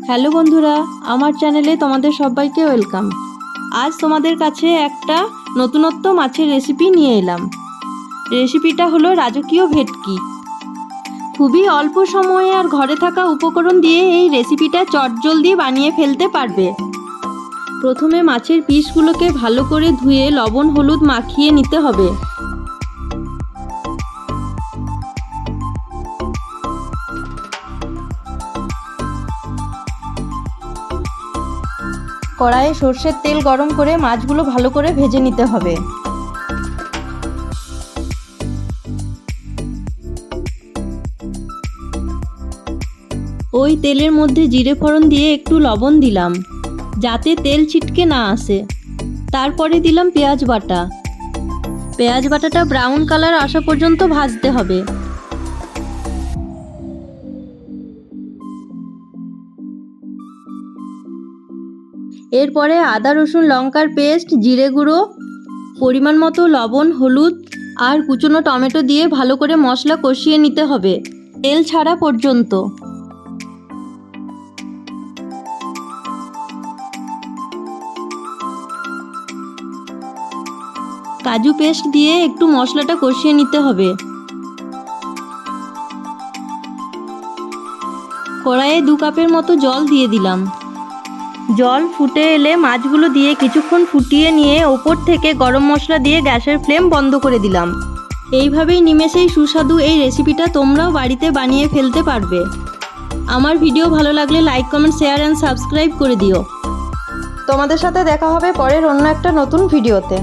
Hello বন্ধুরা, আমার চ্যানেলে তোমাদের সবাইকে ওয়েলকাম। আজ তোমাদের কাছে একটা নতুনত্ব মাছের রেসিপি নিয়ে এলাম। রেসিপিটা হলো রাজকীয় ভেটকি। খুবই অল্প সময়ে আর ঘরে থাকা উপকরণ দিয়ে এই রেসিপিটা চটজলদি বানিয়ে ফেলতে পারবে। প্রথমে মাছের পিসগুলোকে ভালো করে ধুয়ে লবণ হলুদ মাখিয়ে নিতে হবে। কড়াইয়ে সর্ষের তেল গরম করে মাছগুলো ভালো করে ভেজে নিতে হবে। ওই তেলের মধ্যে জিরে ফোড়ন দিয়ে একটু লবণ দিলাম যাতে তেল ছিটকে না আসে। তারপরে দিলাম পেঁয়াজ বাটা। পেঁয়াজ বাটাটা ব্রাউন কালার আসা পর্যন্ত ভাজতে হবে। এরপরে আদা রসুন লঙ্কার পেস্ট, জিরে গুঁড়ো, পরিমাণ মতো লবণ হলুদ আর কুচনো টমেটো দিয়ে ভালো করে মশলা কষিয়ে নিতে হবে তেল ছাড়া পর্যন্ত। কাজু পেস্ট দিয়ে একটু মশলাটা কষিয়ে নিতে হবে। কড়াইয়ে 2 কাপের মতো জল দিয়ে দিলাম। জল ফুটে এলে মাছগুলো দিয়ে কিছুক্ষণ ফুটিয়ে নিয়ে ওপর থেকে গরম মশলা দিয়ে গ্যাসের ফ্লেম বন্ধ করে দিলাম। এইভাবেই নিমেষেই সুস্বাদু এই রেসিপিটা তোমরাও বাড়িতে বানিয়ে ফেলতে পারবে। আমার ভিডিও ভালো লাগলে like comment share and subscribe করে দিও। তোমাদের সাথে দেখা হবে পরের অন্য একটা নতুন ভিডিওতে।